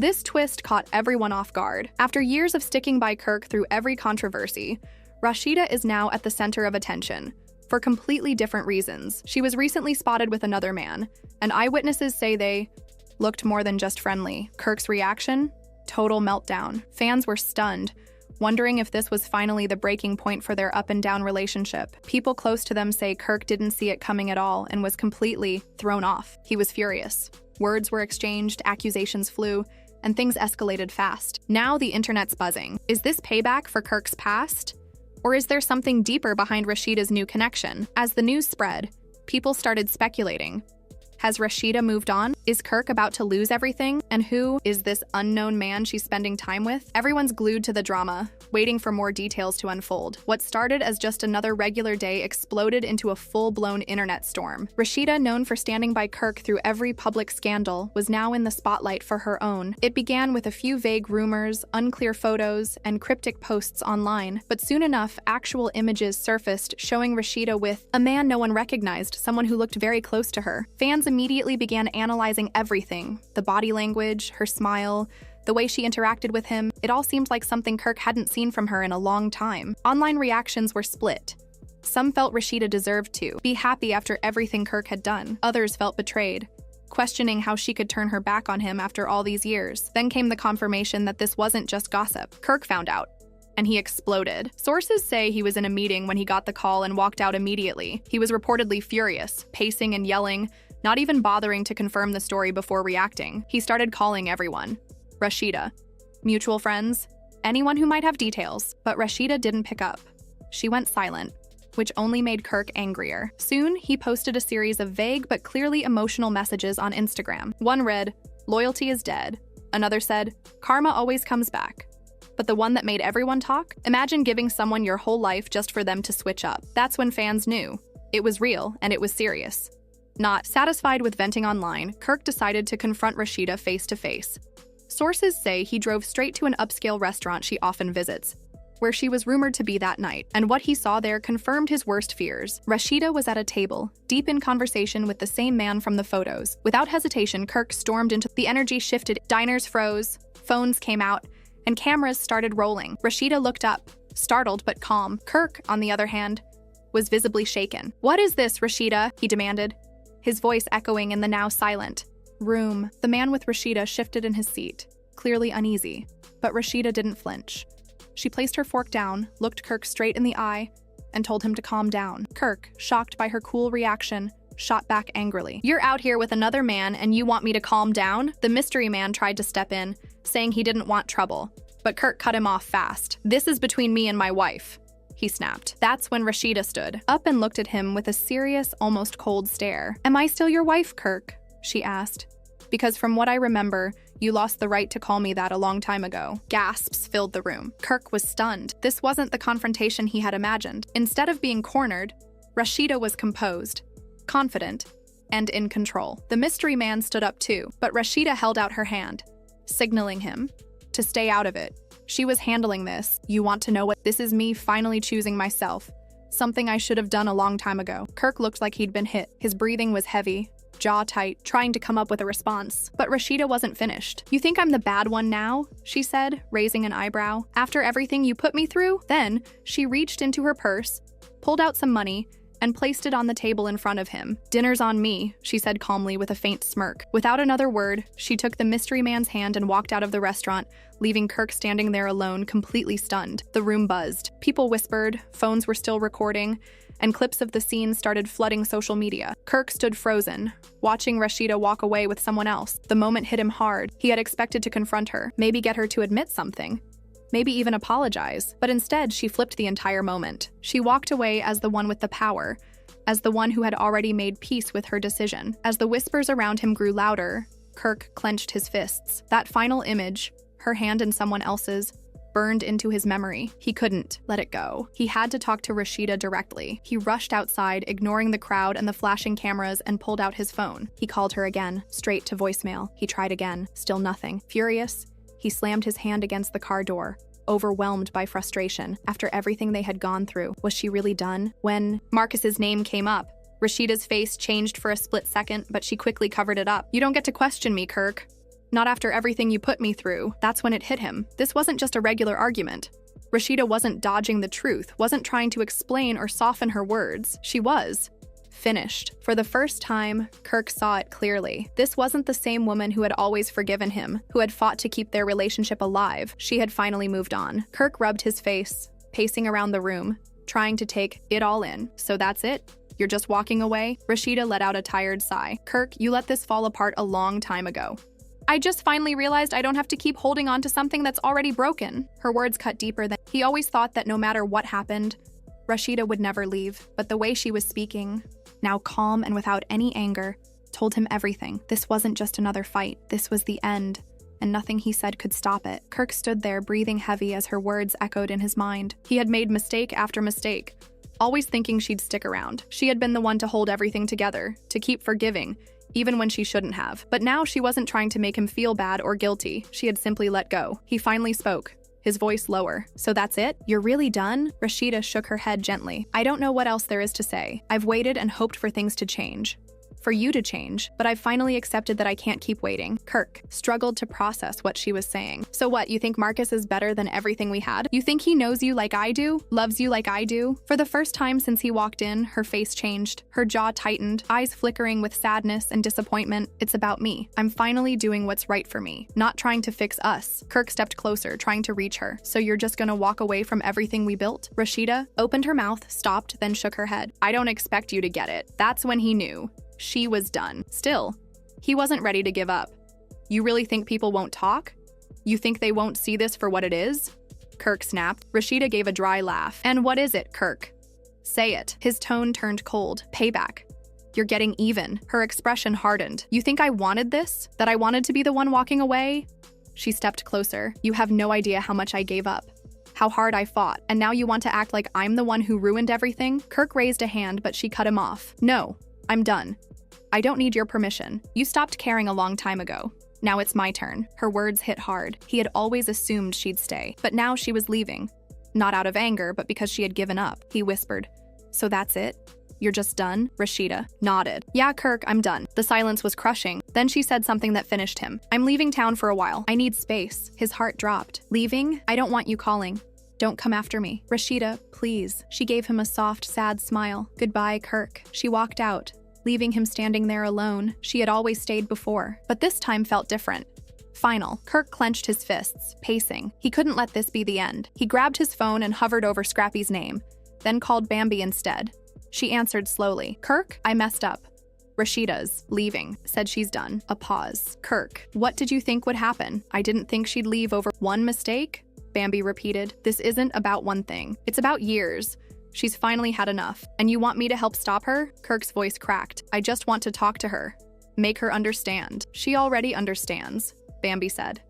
This twist caught everyone off guard. After years of sticking by Kirk through every controversy, Rasheeda is now at the center of attention, for completely different reasons. She was recently spotted with another man, and eyewitnesses say they looked more than just friendly. Kirk's reaction? Total meltdown. Fans were stunned, wondering if this was finally the breaking point for their up-and-down relationship. People close to them say Kirk didn't see it coming at all and was completely thrown off. He was furious. Words were exchanged, accusations flew, and things escalated fast. Now the internet's buzzing. Is this payback for Kirk's past? Or is there something deeper behind Rasheeda's new connection? As the news spread, people started speculating. Has Rasheeda moved on? Is Kirk about to lose everything? And who is this unknown man she's spending time with? Everyone's glued to the drama, waiting for more details to unfold. What started as just another regular day exploded into a full-blown internet storm. Rasheeda, known for standing by Kirk through every public scandal, was now in the spotlight for her own. It began with a few vague rumors, unclear photos, and cryptic posts online. But soon enough, actual images surfaced showing Rasheeda with a man no one recognized, someone who looked very close to her. Fans immediately began analyzing everything: the body language, her smile, the way she interacted with him. It all seemed like something Kirk hadn't seen from her in a long time. Online reactions were split. Some felt Rasheeda deserved to be happy after everything Kirk had done. Others felt betrayed, questioning how she could turn her back on him after all these years. Then came the confirmation that this wasn't just gossip. Kirk found out, and he exploded. Sources say he was in a meeting when he got the call and walked out immediately. He was reportedly furious, pacing and yelling, not even bothering to confirm the story before reacting. He started calling everyone. Rasheeda, mutual friends, anyone who might have details. But Rasheeda didn't pick up. She went silent, which only made Kirk angrier. Soon, he posted a series of vague but clearly emotional messages on Instagram. One read, "Loyalty is dead." Another said, "Karma always comes back." But the one that made everyone talk? Imagine giving someone your whole life just for them to switch up. That's when fans knew. It was real, and it was serious. Not satisfied with venting online, Kirk decided to confront Rasheeda face-to-face. Sources say he drove straight to an upscale restaurant she often visits, where she was rumored to be that night, and what he saw there confirmed his worst fears. Rasheeda was at a table, deep in conversation with the same man from the photos. Without hesitation, Kirk stormed into the energy shifted, diners froze, phones came out, and cameras started rolling. Rasheeda looked up, startled but calm. Kirk, on the other hand, was visibly shaken. "What is this, Rasheeda?" he demanded, his voice echoing in the now silent room. The man with Rasheeda shifted in his seat, clearly uneasy, but Rasheeda didn't flinch. She placed her fork down, looked Kirk straight in the eye, and told him to calm down. Kirk, shocked by her cool reaction, shot back angrily. "You're out here with another man and you want me to calm down?" The mystery man tried to step in, saying he didn't want trouble, but Kirk cut him off fast. "This is between me and my wife," he snapped. That's when Rasheeda stood up and looked at him with a serious, almost cold stare. "Am I still your wife, Kirk?" she asked. "Because from what I remember, you lost the right to call me that a long time ago." Gasps filled the room. Kirk was stunned. This wasn't the confrontation he had imagined. Instead of being cornered, Rasheeda was composed, confident, and in control. The mystery man stood up too, but Rasheeda held out her hand, signaling him to stay out of it. She was handling this. "You want to know what? This is me finally choosing myself. Something I should have done a long time ago." Kirk looked like he'd been hit. His breathing was heavy, jaw tight, trying to come up with a response. But Rasheeda wasn't finished. "You think I'm the bad one now?" she said, raising an eyebrow. "After everything you put me through?" Then, she reached into her purse, pulled out some money, and placed it on the table in front of him. "Dinner's on me," she said calmly with a faint smirk. Without another word, she took the mystery man's hand and walked out of the restaurant, leaving Kirk standing there alone, completely stunned. The room buzzed. People whispered, phones were still recording, and clips of the scene started flooding social media. Kirk stood frozen, watching Rasheeda walk away with someone else. The moment hit him hard. He had expected to confront her, maybe get her to admit something, maybe even apologize. But instead, she flipped the entire moment. She walked away as the one with the power, as the one who had already made peace with her decision. As the whispers around him grew louder, Kirk clenched his fists. That final image, her hand in someone else's, burned into his memory. He couldn't let it go. He had to talk to Rasheeda directly. He rushed outside, ignoring the crowd and the flashing cameras, and pulled out his phone. He called her again, straight to voicemail. He tried again, still nothing. Furious, he slammed his hand against the car door, overwhelmed by frustration. After everything they had gone through, was she really done? When Marcus's name came up, Rasheeda's face changed for a split second, but she quickly covered it up. "You don't get to question me, Kirk. Not after everything you put me through. That's when it hit him. This wasn't just a regular argument. Rasheeda wasn't dodging the truth, wasn't trying to explain or soften her words. She was finished. For the first time, Kirk saw it clearly. This wasn't the same woman who had always forgiven him, who had fought to keep their relationship alive. She had finally moved on. Kirk rubbed his face, pacing around the room, trying to take it all in. So that's it? You're just walking away? Rasheeda let out a tired sigh. Kirk, you let this fall apart a long time ago. I just finally realized I don't have to keep holding on to something that's already broken. Her words cut deeper than he always thought that no matter what happened, Rasheeda would never leave. But the way she was speaking, now calm and without any anger, told him everything. This wasn't just another fight. This was the end, and nothing he said could stop it. Kirk stood there, breathing heavy as her words echoed in his mind. He had made mistake after mistake, always thinking she'd stick around. She had been the one to hold everything together, to keep forgiving, even when she shouldn't have. But now she wasn't trying to make him feel bad or guilty. She had simply let go. He finally spoke, his voice lower. So that's it? You're really done? Rasheeda shook her head gently. I don't know what else there is to say. I've waited and hoped for things to change. For you to change, but I've finally accepted that I can't keep waiting. Kirk struggled to process what she was saying. So what, you think Marcus is better than everything we had? You think he knows you like I do? Loves you like I do? For the first time since he walked in, her face changed, her jaw tightened, eyes flickering with sadness and disappointment. It's about me. I'm finally doing what's right for me, not trying to fix us. Kirk stepped closer, trying to reach her. So you're just gonna walk away from everything we built? Rasheeda opened her mouth, stopped, then shook her head. I don't expect you to get it. That's when he knew. She was done. Still, he wasn't ready to give up. You really think people won't talk? You think they won't see this for what it is? Kirk snapped. Rasheeda gave a dry laugh. And what is it, Kirk? Say it. His tone turned cold. Payback. You're getting even. Her expression hardened. You think I wanted this? That I wanted to be the one walking away? She stepped closer. You have no idea how much I gave up. How hard I fought. And now you want to act like I'm the one who ruined everything? Kirk raised a hand, but she cut him off. No, I'm done. I don't need your permission. You stopped caring a long time ago. Now it's my turn. Her words hit hard. He had always assumed she'd stay, but now she was leaving. Not out of anger, but because she had given up. He whispered, so that's it? You're just done? Rasheeda nodded. Yeah, Kirk, I'm done. The silence was crushing. Then she said something that finished him. I'm leaving town for a while. I need space. His heart dropped. Leaving? I don't want you calling. Don't come after me. Rasheeda, please. She gave him a soft, sad smile. Goodbye, Kirk. She walked out, leaving him standing there alone. She had always stayed before, but this time felt different. Final. Kirk clenched his fists, pacing. He couldn't let this be the end. He grabbed his phone and hovered over Scrappy's name, then called Bambi instead. She answered slowly. Kirk, I messed up. Rasheeda's leaving, said she's done. A pause. Kirk, what did you think would happen? I didn't think she'd leave over one mistake? Bambi repeated. This isn't about one thing. It's about years. She's finally had enough. And you want me to help stop her? Kirk's voice cracked. I just want to talk to her. Make her understand. She already understands, Bambi said.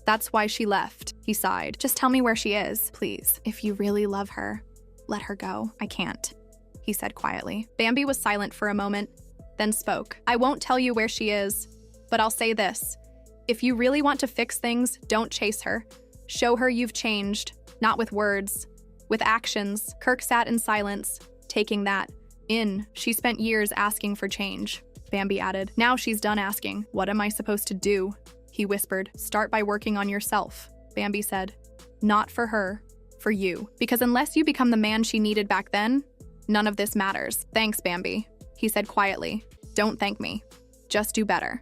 That's why she left. He sighed. Just tell me where she is, please. If you really love her, let her go. I can't, he said quietly. Bambi was silent for a moment, then spoke. I won't tell you where she is, but I'll say this. If you really want to fix things, don't chase her. Show her you've changed, not with words, with actions. Kirk sat in silence, taking that in. She spent years asking for change, Bambi added. Now she's done asking. What am I supposed to do? He whispered. Start by working on yourself, Bambi said. Not for her, for you. Because unless you become the man she needed back then, none of this matters. Thanks, Bambi, he said quietly. Don't thank me. Just do better.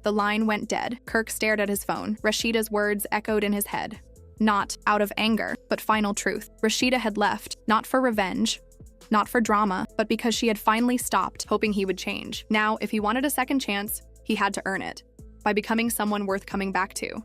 The line went dead. Kirk stared at his phone. Rasheeda's words echoed in his head. Not out of anger, but final truth. Rasheeda had left, not for revenge, not for drama, but because she had finally stopped hoping he would change. Now, if he wanted a second chance, he had to earn it by becoming someone worth coming back to.